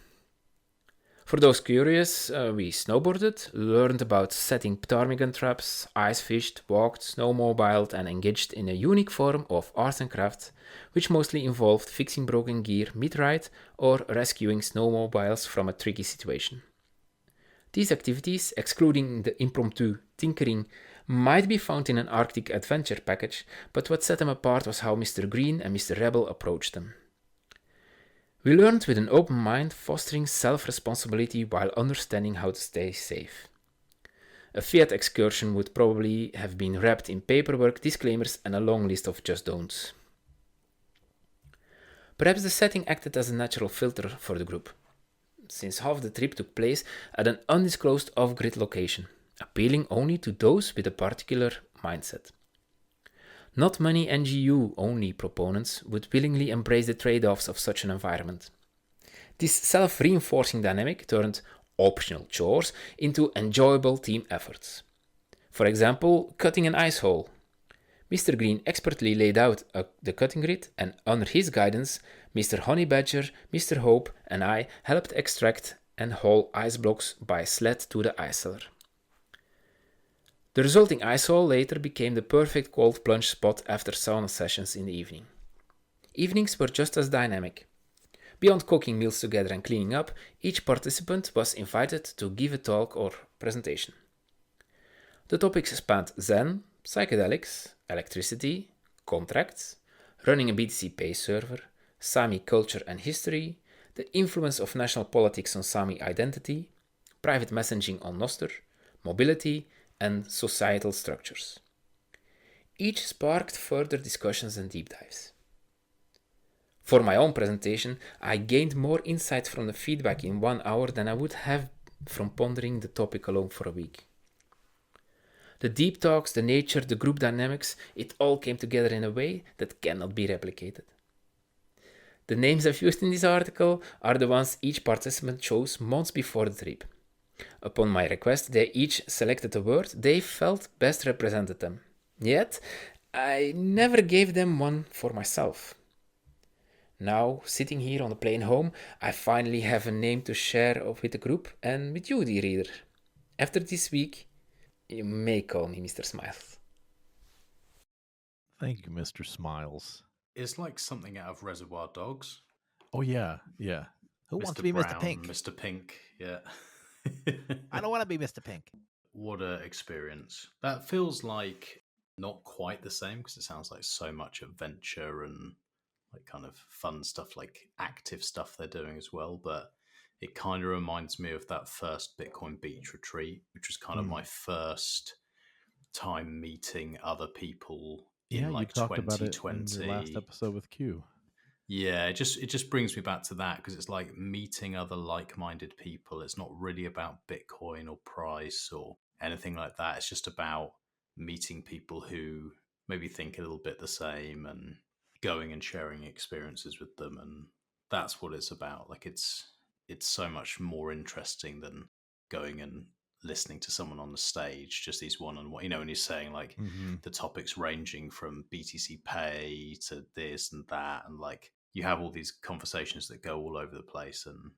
For those curious, we snowboarded, learned about setting ptarmigan traps, ice fished, walked, snowmobiled, and engaged in a unique form of arts and crafts, which mostly involved fixing broken gear mid-ride or rescuing snowmobiles from a tricky situation. These activities, excluding the impromptu tinkering, might be found in an Arctic adventure package, but what set them apart was how Mr. Green and Mr. Rebel approached them. We learned with an open mind, fostering self-responsibility while understanding how to stay safe. A Fiat excursion would probably have been wrapped in paperwork, disclaimers, and a long list of just don'ts. Perhaps the setting acted as a natural filter for the group, since half the trip took place at an undisclosed off-grid location, appealing only to those with a particular mindset. Not many NGU-only proponents would willingly embrace the trade-offs of such an environment. This self-reinforcing dynamic turned optional chores into enjoyable team efforts. For example, cutting an ice hole. Mr. Green expertly laid out the cutting grid, and under his guidance, Mr. Honey Badger, Mr. Hope, and I helped extract and haul ice blocks by sled to the ice cellar. The resulting ice hole later became the perfect cold plunge spot after sauna sessions in the evening. Evenings were just as dynamic. Beyond cooking meals together and cleaning up, each participant was invited to give a talk or presentation. The topics spanned Zen, psychedelics, electricity, contracts, running a BTC Pay server, Sami culture and history, the influence of national politics on Sami identity, private messaging on Nostr, mobility, and societal structures. Each sparked further discussions and deep dives. For my own presentation, I gained more insight from the feedback in 1 hour than I would have from pondering the topic alone for a week. The deep talks, the nature, the group dynamics, it all came together in a way that cannot be replicated. The names I've used in this article are the ones each participant chose months before the trip. Upon my request, they each selected a word they felt best represented them. Yet, I never gave them one for myself. Now, sitting here on the plane home, I finally have a name to share with the group and with you, dear reader. After this week, you may call me Mr. Smiles. Thank you, Mr. Smiles. It's like something out of Reservoir Dogs. Oh, yeah, yeah. Who wants Mr. to be Brown, Mr. Pink? Mr. Pink, yeah. I don't want to be Mr. Pink. What a experience. That feels like not quite the same because it sounds like so much adventure and like kind of fun stuff, like active stuff they're doing as well. But it kind of reminds me of that first Bitcoin Beach retreat, which was kind of my first time meeting other people Yeah, in you like talked about it in your last 2020. episode with Q. Yeah, it just brings me back to that because it's like meeting other like-minded people. It's not really about Bitcoin or price or anything like that. It's just about meeting people who maybe think a little bit the same and going and sharing experiences with them, and that's what it's about. Like it's so much more interesting than going and listening to someone on the stage, just these one-on-one, when you're saying like Mm-hmm. the topics ranging from BTC pay to this and that, and like you have all these conversations that go all over the place, and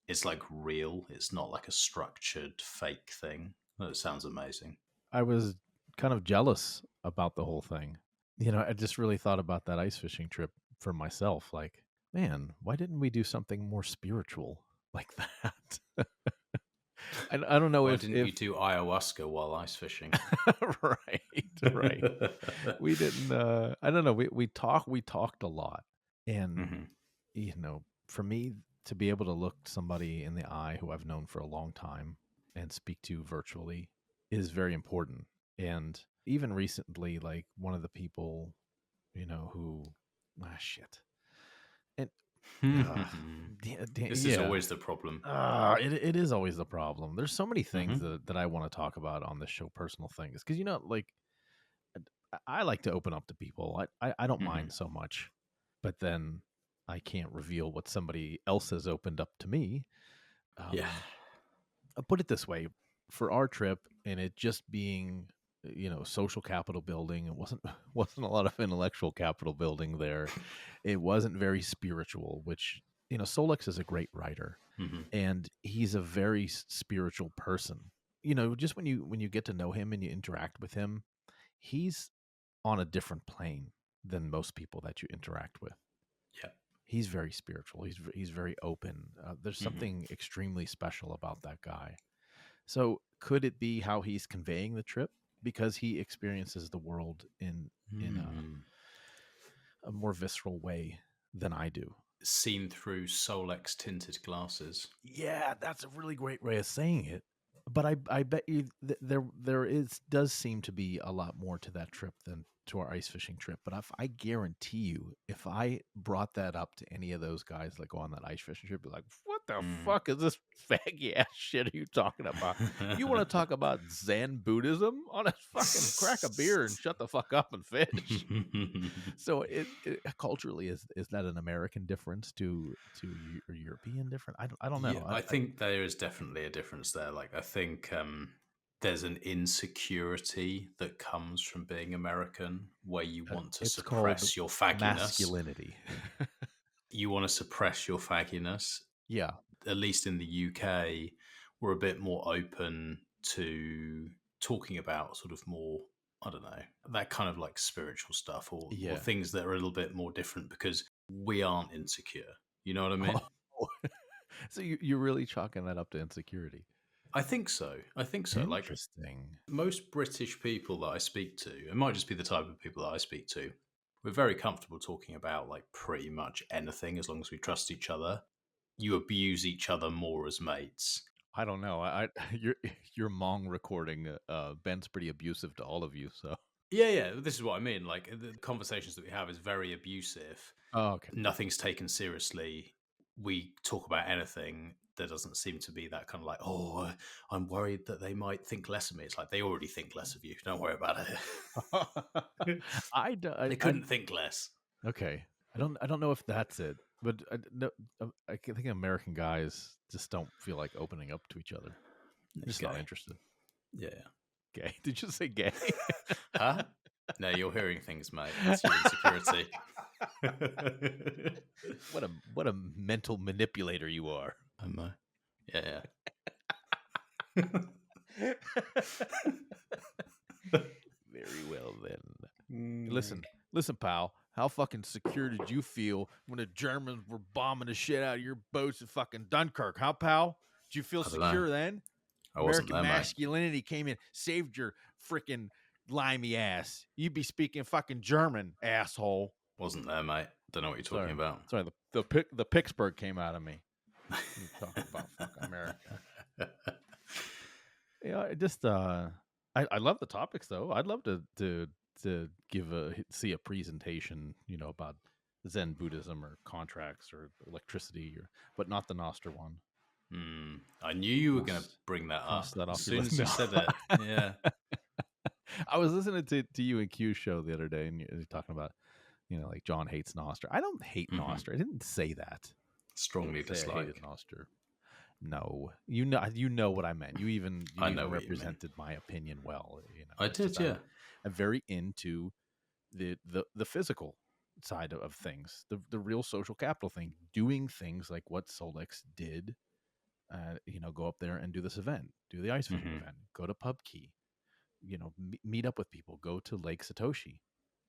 it's like real. It's not like a structured fake thing. It sounds amazing. I was kind of jealous about the whole thing. I just really thought about that ice fishing trip for myself. Like, man, why didn't we do something more spiritual like that? I don't know Why if didn't you do ayahuasca while ice fishing? right. We didn't. I don't know. We talked a lot, and for me to be able to look somebody in the eye who I've known for a long time and speak to virtually is very important. And even recently, like one of the people, who shit. And This is always the problem. it is always the problem. There's so many things that I want to talk about on this show, personal things, because like I like to open up to people. I don't mind so much, but then I can't reveal what somebody else has opened up to me. Yeah. I'll put it this way: for our trip, and it just being social capital building, it wasn't a lot of intellectual capital building there. It wasn't very spiritual, which Solex is a great writer, and he's a very spiritual person. Just when you get to know him and you interact with him, he's on a different plane than most people that you interact with. Yeah. He's very spiritual. He's very open. There's something extremely special about that guy. So could it be how he's conveying the trip, because he experiences the world in a more visceral way than I do? Seen through Solex tinted glasses. Yeah, that's a really great way of saying it. But I bet you does seem to be a lot more to that trip than to our ice fishing trip. But I guarantee you, if I brought that up to any of those guys that go on that ice fishing trip, be like, "What the fuck is this faggy ass shit are you talking about? You want to talk about Zen Buddhism? On a fucking crack a beer and shut the fuck up and fish." So it culturally is that an American difference to European difference? I don't know. Yeah, I think there is definitely a difference there. Like I think there's an insecurity that comes from being American, where you want to suppress your fagginess. Masculinity. You want to suppress your fagginess. Yeah. At least in the UK, we're a bit more open to talking about sort of more, I don't know, that kind of like spiritual stuff or things that are a little bit more different because we aren't insecure. You know what I mean? Oh. So you're really chalking that up to insecurity? I think so. Interesting. Like most British people that I speak to, it might just be the type of people that I speak to, we're very comfortable talking about like pretty much anything as long as we trust each other. You abuse each other more as mates. I don't know. Your Mong recording, Ben's pretty abusive to all of you. So yeah, this is what I mean. Like the conversations that we have is very abusive. Oh, okay. Nothing's taken seriously. We talk about anything. There doesn't seem to be that kind of like, oh, I'm worried that they might think less of me. It's like they already think less of you. Don't worry about it. They couldn't think less. Okay, I don't know if that's it, but I think American guys just don't feel like opening up to each other. They're just not interested. Yeah. Gay? Did you say gay? Huh? No, you're hearing things, mate. It's your insecurity. What a mental manipulator you are. Am I? Yeah. Very well then. Listen, pal. How fucking secure did you feel when the Germans were bombing the shit out of your boats in fucking Dunkirk? Huh, pal? Did you feel secure then? American masculinity came in, saved your freaking limey ass. You'd be speaking fucking German, asshole. Wasn't there, mate. Don't know what you're talking about. Sorry, the Pittsburgh came out of me. You're talking about fucking America. Yeah, just I love the topics though. I'd love to see a presentation, about Zen Buddhism or contracts or electricity, but not the Noster one. I knew you were going to Cross bring that cross up that as off your soon list. as you No. said it. Yeah. I was listening to you and Q's show the other day, and you're talking about, like John hates Noster. I don't hate Noster. I didn't say that. I Strongly didn't say I hated dislike. Noster. No, you know what I meant. You even I know what you mean. represented my opinion well. I It's did, just yeah. I'm very into the physical side of things, the real social capital thing, doing things like what Solex did. Go up there and do this event, do the ice fishing event, go to Pubkey, meet up with people, go to Lake Satoshi.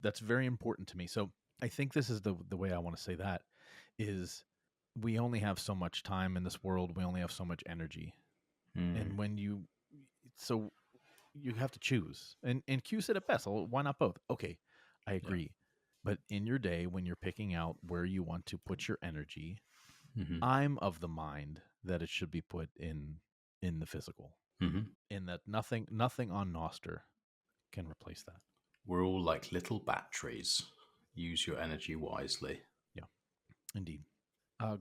That's very important to me. So I think this is the way I want to say that is we only have so much time in this world. We only have so much energy. And when you have to choose. And Q said it best. Well, why not both? Okay, I agree. But in your day, when you're picking out where you want to put your energy, I'm of the mind that it should be put in the physical. In that nothing on Noster can replace that. We're all like little batteries. Use your energy wisely. Yeah, indeed.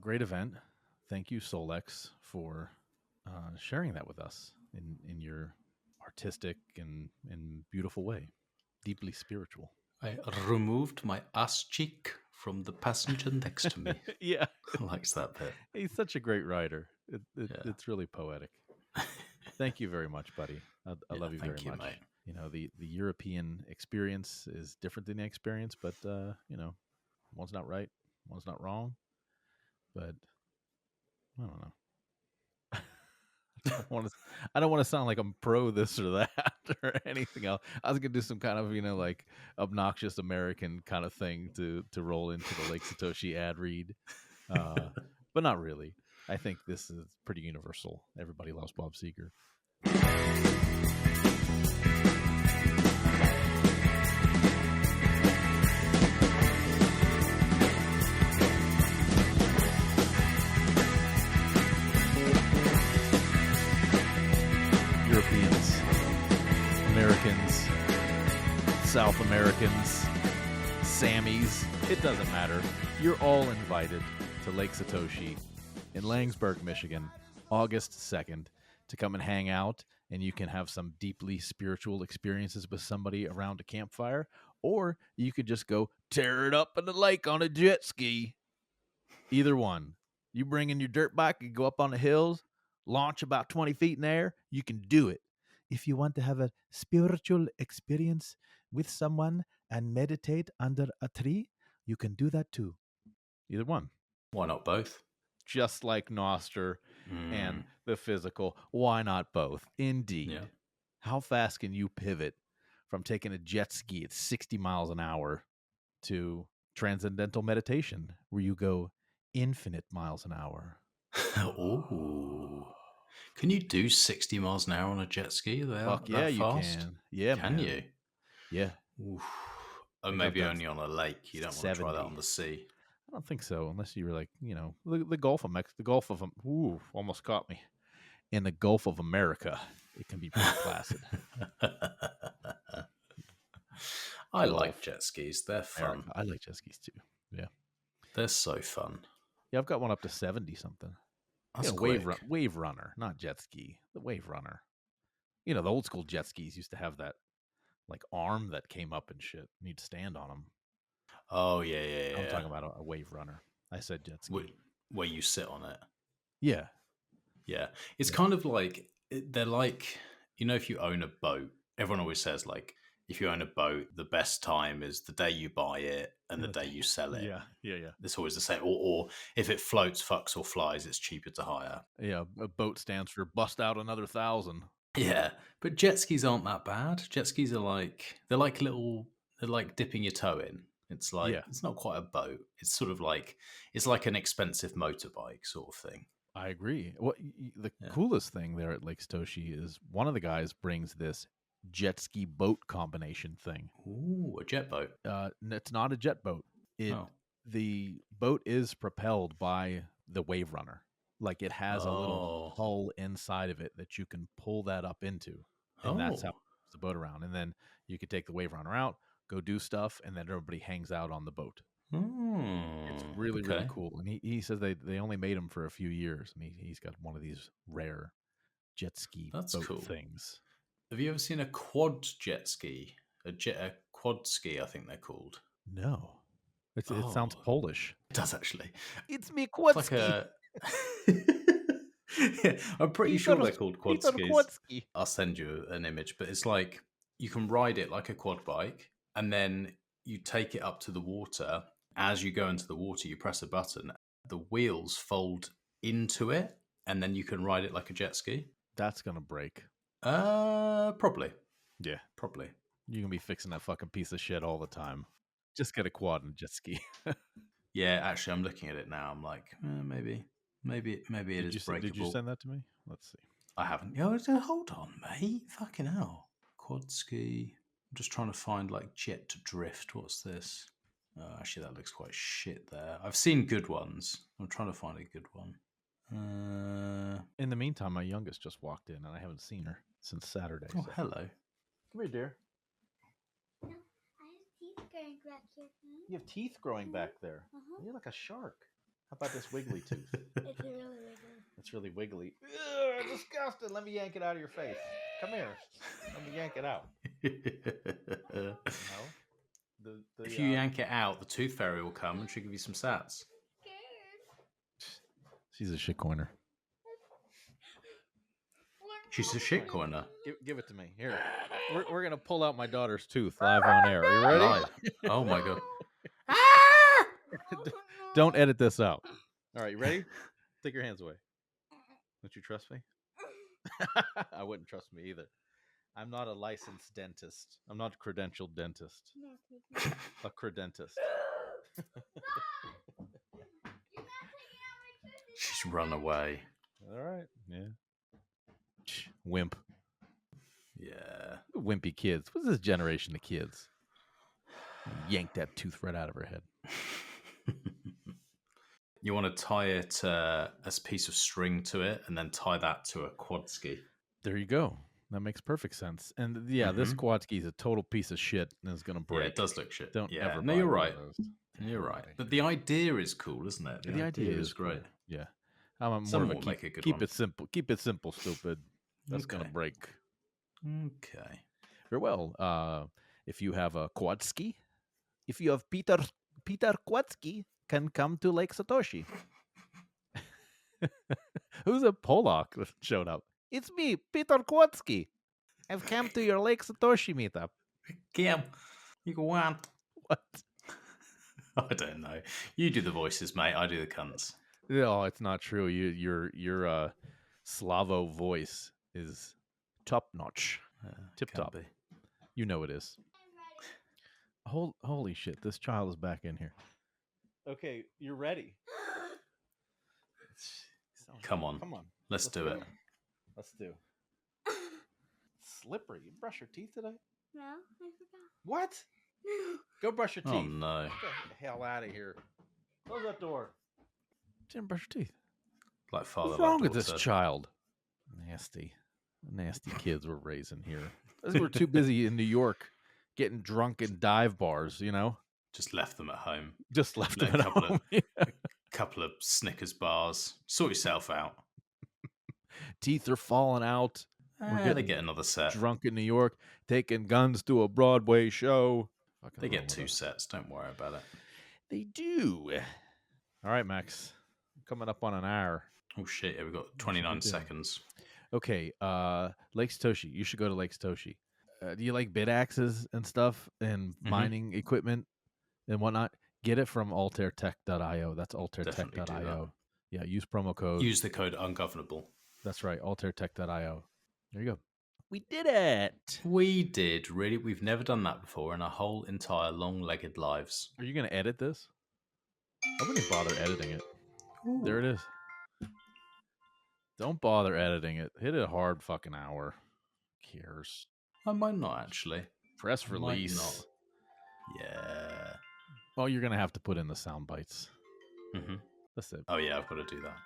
Great event. Thank you, Solex, for sharing that with us in your artistic and beautiful way. Deeply spiritual. I removed my ass cheek from the passenger next to me. Yeah. Likes that bit. He's such a great writer. It's really poetic. Thank you very much, buddy. I love you very much. Mate. The European experience is different than the experience, but one's not right, one's not wrong. But I don't know. I don't want to sound like I'm pro this or that or anything else. I was gonna do some kind of like obnoxious American kind of thing to roll into the Lake Satoshi ad read, but not really. I think this is pretty universal. Everybody loves Bob Seger. Europeans, Americans, South Americans, Sammies, it doesn't matter. You're all invited to Lake Satoshi in Langsburg, Michigan, August 2nd, to come and hang out, and you can have some deeply spiritual experiences with somebody around a campfire, or you could just go tear it up in the lake on a jet ski. Either one. You bring in your dirt bike and go up on the hills, launch about 20 feet in the air, you can do it. If you want to have a spiritual experience with someone and meditate under a tree, you can do that too. Either one. Why not both? Just like Noster and the physical. Why not both? Indeed. Yeah. How fast can you pivot from taking a jet ski at 60 miles an hour to transcendental meditation, where you go infinite miles an hour? Ooh. Can you do 60 miles an hour on a jet ski? Fuck yeah, you can. Yeah, can man. you? Yeah. Oof. Oh, maybe only on a lake. You don't want to try that on the sea. I don't think so, unless you were like, the Gulf of Mexico, the Gulf of, almost caught me. In the Gulf of America, it can be pretty placid. I like jet skis. They're fun. I like jet skis too. Yeah. They're so fun. Yeah, I've got one up to 70 something. That's wave runner, not jet ski. The wave runner. The old school jet skis used to have that like arm that came up and shit. You'd stand on them. Oh yeah. I'm talking about a wave runner. I said jet ski. Where you sit on it. Yeah. Yeah. It's kind of like, they're like, if you own a boat, everyone always says like, if you own a boat, the best time is the day you buy it and the day you sell it. Yeah. It's always the same. Or if it floats, fucks, or flies, it's cheaper to hire. Yeah, a boat stands for bust out another 1,000. Yeah, but jet skis aren't that bad. Jet skis are they're like dipping your toe in. It's like, It's not quite a boat. It's sort of like, it's like an expensive motorbike sort of thing. I agree. The coolest thing there at Lake Satoshi is one of the guys brings this jet ski boat combination thing. Ooh, a jet boat. It's not a jet boat. The boat is propelled by the wave runner. Like it has a little hull inside of it that you can pull that up into. And that's how the boat around, and then you could take the wave runner out, go do stuff, and then everybody hangs out on the boat. It's really, really cool. And he says they only made them for a few years, and he's got one of these rare jet ski That's boat cool. things. Have you ever seen a quad jet ski? A quad ski, I think they're called. No. It sounds Polish. It does actually. It's me quad It's ski. like yeah, I'm pretty sure they're called quad skis. I'll send you an image, but it's like you can ride it like a quad bike, and then you take it up to the water. As you go into the water, you press a button, the wheels fold into it, and then you can ride it like a jet ski. That's gonna break. Probably. Yeah, probably. You're gonna be fixing that fucking piece of shit all the time. Just get a quad and jet ski. Yeah, actually, I'm looking at it now. I'm like, maybe it is breakable. Did you send that to me? Let's see. I haven't. Hold on, mate. Fucking hell. Quad ski. I'm just trying to find like jet drift. What's this? Oh, actually, that looks quite shit there. I've seen good ones. I'm trying to find a good one. In the meantime, my youngest just walked in, and I haven't seen her since Saturday. Oh, hello. Come here, dear. No, I have teeth growing back here. You have teeth growing back there. You're like a shark. How about this wiggly tooth? It's really wiggly. It's really wiggly. Ugh, disgusting. Let me yank it out of your face. Come here. Let me yank it out. No? If you yank it out, the tooth fairy will come and she'll give you some sats. She's a shitcoiner. She's a shitcoiner. Give it to me. Here. We're going to pull out my daughter's tooth live on air. Are you ready? Live. Oh, my God. Don't edit this out. All right, you ready? Take your hands away. Don't you trust me? I wouldn't trust me either. I'm not a licensed dentist. I'm not a credentialed dentist. A credentist. She's run away. All right. Yeah. Wimp. Yeah. Wimpy kids. What's this generation of kids? Yank that tooth right out of her head. You want to tie it as a piece of string to it and then tie that to a quad ski. There you go. That makes perfect sense. And yeah, this quad ski is a total piece of shit and it's going to break. Yeah, it does look shit. Don't ever. No, you're right. You're right. But the idea is cool, isn't it? The idea is great. Cool. Yeah. I'm Someone more of will make a good keep one. it simple. Keep it simple, stupid. That's going to break. Okay. Very well. If you have a quad ski, if you have Peter Quadzki, can come to Lake Satoshi. Who's a Polak that showed up? It's me, Peter Quadzki. I've come to your Lake Satoshi meetup. Kim, you go on. What? I don't know. You do the voices, mate. I do the cunts. No, it's not true. Your Slavo voice is top notch, tip top. You know it is. Holy shit! This child is back in here. Okay, you're ready. Come on. Let's do it. Let's do. Slippery. You brush your teeth today? No, I forgot. What? Go brush your teeth. Oh no! Get the hell out of here! Close that door. Didn't brush your teeth. Like father. What's wrong with this child? Nasty kids we're raising here. We're too busy in New York getting drunk in dive bars, you know? Just left them at home. Just left them at home. A couple of Snickers bars. Sort yourself out. Teeth are falling out. They get another set. Drunk in New York, taking guns to a Broadway show. They get 2 sets. Don't worry about it. They do. All right, Max. Coming up on an hour. Oh, shit. Yeah, we've got 29 seconds. Okay. Lake Satoshi. You should go to Lake Satoshi. Do you like bit axes and stuff and mining equipment and whatnot? Get it from altairtech.io. That's altairtech.io. Yeah, use promo code. Use the code ungovernable. That's right, altairtech.io. There you go. We did it. We did, really. We've never done that before in our whole entire long-legged lives. Are you going to edit this? I wouldn't bother editing it. Ooh. There it is. Don't bother editing it. Hit it a hard fucking hour. Who cares? I might not, actually. Press release. Yeah. Well, you're going to have to put in the sound bites. Mm-hmm. That's it. Oh, yeah, I've got to do that.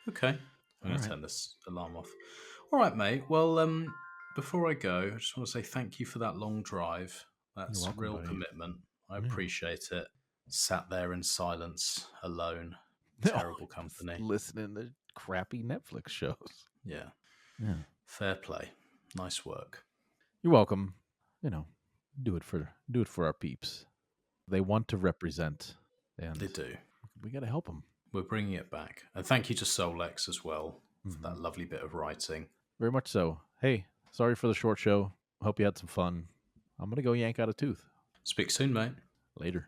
Okay. I'm going to turn this alarm off. All right, mate. Well, Before I go, I just want to say thank you for that long drive. That's welcome, real buddy. commitment. I Yeah. appreciate it. Sat there in silence, alone. No, Terrible just company. listening to crappy Netflix shows. Yeah. Yeah. Fair play. Nice work. You're welcome. Do it for our peeps. They want to represent, and They do. we got to help them. We're bringing it back. And thank you to Solex as well for Mhm. that lovely bit of writing. Very much so. Hey, sorry for the short show. Hope you had some fun. I'm gonna go yank out a tooth. Speak soon, mate. Later.